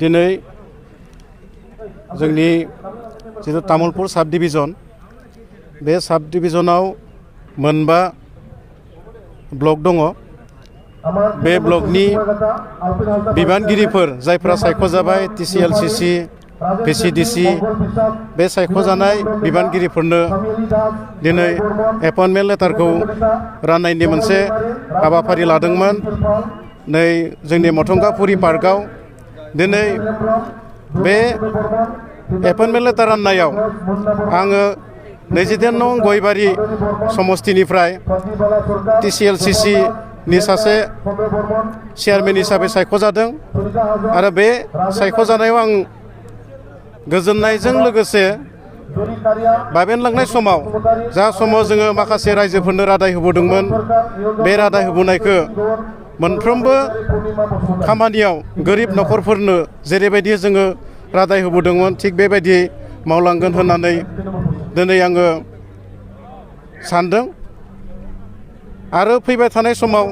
दिनै जोंनि जितु तामुलपुर साब डिभिजन बे साब डिभिजनाव मोनबा ब्लक दङ। बे ब्लकनि बिबानगिरिफोर जायफ्रा सायख'जाबाय TCLCC VCDC बे सायख'जानाय बिबानगिरिफोरनो दिनै एपइन्टमेन्ट लेटारखौ राननायनि मोनसे हाबाफारि लादोंमोन नै जोंनि मथंगापुरि पार्कआव। दिनै बे एपइन्टमेन्ट लेटार राननायाव आङो 22 नं गयबारि समस्तिनिफ्राय TCLCC नि सासे चेयारमेन हिसाबै सायख'जादों आरो बे सायख'जानायाव आं गोजोननायजों लोगोसे बाबेनलांनाय समाव जा समाव जोङो माखासे रायजोफोरनो रादाय होबोदोंमोन बे रादाय होबोनायखौ मोनफ्रोमबो खामानियाव गोरिब न'खरफोरनो जेरैबायदि जोङो रादाय होबोदोंमोन थिग बेबायदि मावलांगोन होननानै दिनै आङो सानदों। आरो फैबाय थानाय समाव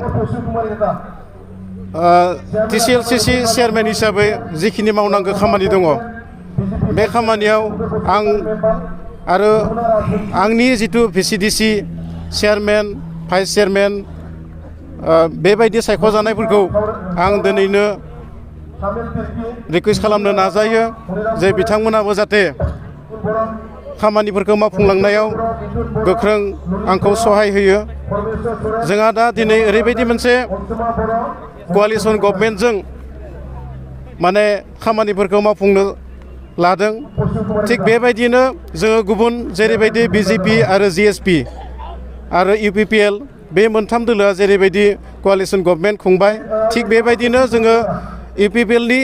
TCLCC चेयारमेन हिसाबै जिखिनि मावनांगौ खामानि दङ बे खामानियाव आं आरो आंनि जितु VCDC चेयारमेन भाइस चेयारमेन बेबायदि सायख'जानायफोरखौ आं दिनैनो रिकुवेस्ट खालामनो नाजायो जे बिथांमोनाबो जाहाथे खामानिफोरखौ मावफुंलांनायाव गोख्रों आंखौ सहाय होयो। जोंहा दा दिनै ओरैबायदि मोनसे क'आलिसन गभर्नमेन्टजों माने खामानिफोरखौ मावफुंनो लादों। थिग बेबायदिनो जोङो गुबुन जेरैबायदि BJP आरो GSP आरो UPPL बे मोनथाम दोलोआ जेरैबायदि क'आलिसन गभर्नमेन्ट खुंबाय थिग बेबायदिनो जोङो UPPLनि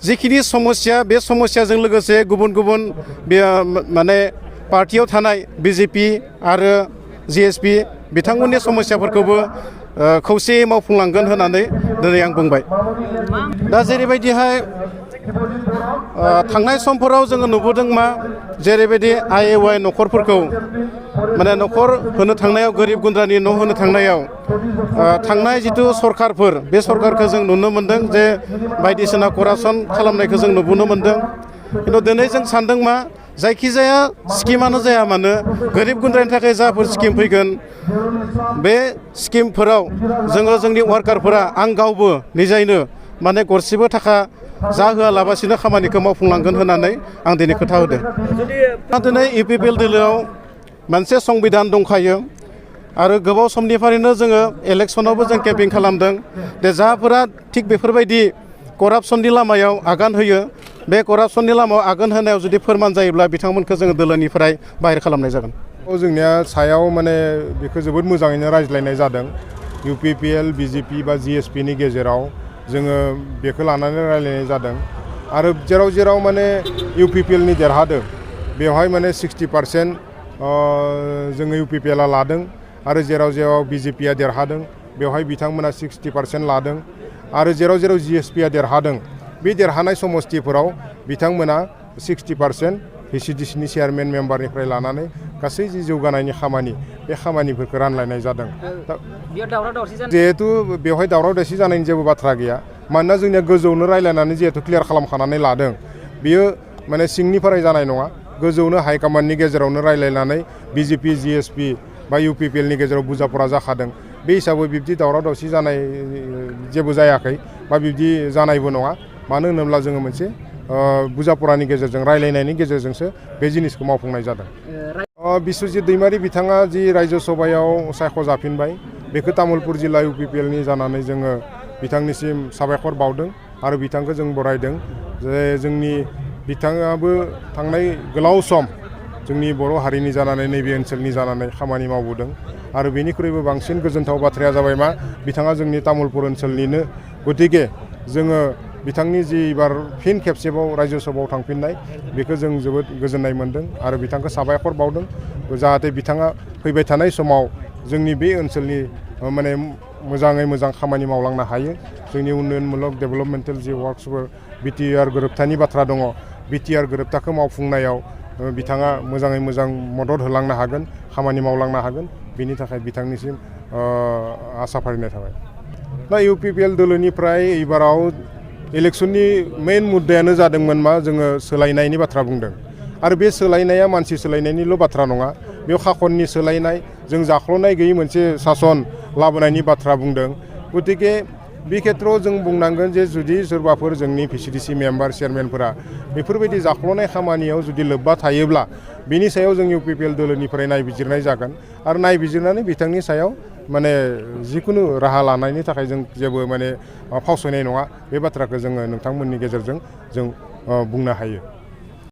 जिखिनि समस्या बे समस्याजों लोगोसे गुबुन गुबुन माने पार्टियाव थानाय BJP आरो GSP बिथांमोननि समस्याफोरखौबो खौसेयै मावफुंलांगोन होननानै दिनै आं बुंबाय। दा जेरैबायदिहाय थांनाय समफोराव जोङो नुबोदों मा जेरैबायदि IAY न'खरफोरखौ माने न'खर होनो थांनायाव गोरिब गुन्द्रानि न' होनो थांनायाव थांनाय जिथु सरकारफोर बे सरकारखौ जों नुनो मोन्दों जे बायदिसिना करापसन खालामनायखौ जों नुबोनो मोन्दों। खिन्थु दिनै जों सानदों मा जायखिजाया स्किमानो जाया मानो गोरिब गुन्द्रानि थाखाय जाफोर स्किम फैगोन बे स्किमफोराव जोङो जोंनि वार्कारफोरा आं गावबो निजायनो माने गरसेबो थाखा जाहोआलाबासिनो खामानिखौ मावफुंलांगोन होननानै आं दिनै खोथा होदों। दिनै UPPL दोलोआव मोनसे संबिधान दंखायो आरो गोबाव समनिफ्रायनो जोङो इलेक्सनावबो जों केम्पेइन खालामदों दे जाफोरा थिग बेफोरबायदि करापसननि लामायाव आगान होयो बे करापसननि लामायाव आगान होनायाव जुदि फोरमान जायोब्ला बिथांमोनखौ जोङो दोलोनिफ्राय बाहेर खालामनाय जागोन। जोंनिया सायाव माने बेखौ जोबोद मोजाङैनो रायज्लायनाय जादों UPPL BJP बा GSP नि गेजेराव जोङो बेखौ लानानै रायज्लायनाय जादों आरो जेराव जेराव माने UPPL नि देरहादों बेवहाय माने 60% जोङो UPPL आ लादों आरो जेराव जेराव BJP आ देरहादों बेवहाय बिथांमोना 60% लादों आरो जेराव जेराव GSP आ देरहादों बे देरहानाय समस्तिफोराव बिथांमोना 60% VCDC नि चेयारमेन मेम्बारनिफ्राय लानानै गासै जि जौगानायनि खामानि बे खामानिफोरखौ रानलायनाय जादों। जिहेतु बेवहाय दावराव दावसि जानायनि जेबो बाथ्रा गैया मानोना जोंनिया गोजौनो रायलायनानै जिहेतु क्लियार खालामखानानै लादों बियो माने सिंनिफ्राय जानाय नङा गोजौनो हाइकमान्डनि गेजेरावनो रायलायनानै BJP GSP बा UPPL नि गेजेराव बुजाफोरा जाखादों। बे हिसाबै बिब्दि दावराव दावसि जानाय जेबो जायाखै बा बिब्दि जानायबो नङा मानो होनोब्ला जोङो मोनसे बुजाफोरानि गेजेरजों रायलायनायनि गेजेरजोंसो बे जिनिसखौ मावफुंनाय जादों। बिस्वजित दैमारि बिथाङा जि रायजो सभायाव सायख'जाफिनबाय बेखौ तामुलपुर जिल्ला UPPL नि जानानै जोङो बिथांनिसिम साबायखर बावदों आरो बिथांखौ जों बरायदों जे जोंनि बिथाङाबो थांनाय गोलाव सम जोंनि बर' हारिनि जानानै नैबे ओनसोलनि जानानै खामानि मावबोदों आरो बेनिख्रुइबो बांसिन गोजोनथाव बाथ्राया जाबाय मा बिथाङा जोंनि तामुलपुर ओनसोलनिनो गतिके जोङो बिथांनि जि एबार फिन खेबसेबाव रायजो सभायाव थांफिननाय बेखौ जों जोबोद गोजोननाय मोन्दों आरो बिथांखौ साबायखर बावदों जाहाथे बिथाङा फैबाय थानाय समाव जोंनि बे ओनसोलनि माने मोजाङै मोजां खामानि मावलांनो हायो। जोंनि उन्नयनमूलक डेभेलपमेन्टेल जि वार्क्सफोर BTR गोरोबथानि बाथ्रा दङ BTR गोरोबथाखौ मावफुंनायाव बिथाङा मोजाङै मोजां मदद होलांनो हागोन खामानि मावलांनो हागोन बेनि थाखाय बिथांनिसिम आसा फारिनाय थाबाय। दा UPPL दोलोनिफ्राय एबाराव इलेक्सननि मेइन मुद्दायानो जादोंमोन मा जोङो सोलायनायनि बाथ्रा बुंदों आरो बे सोलायनाया मानसि सोलायनायनिल' बाथ्रा नङा बेयाव खाखननि सोलायनाय जों जाख्ल'नाय गैयै मोनसे सासन लाबोनायनि बाथ्रा बुंदों गतिके बे खेत्रआव जों बुंनांगोन जे जुदि सोरबाफोर जोंनि VCDC मेम्बार चेयारमेनफोरा बेफोरबायदि जाख्ल'नाय खामानियाव जुदि लोब्बा थायोब्ला बिनि सायाव जों UPPL दोलोनिफ्राय नायबिजिरनाय जागोन आरो नायबिजिरनानै बिथांनि सायाव माने जिखुनु राहा लानायनि थाखाय जों जेबो माने फावसायनाय नङा बे बाथ्राखौ जोङो नोंथांमोननि गेजेरजों जों बुंनो हायो।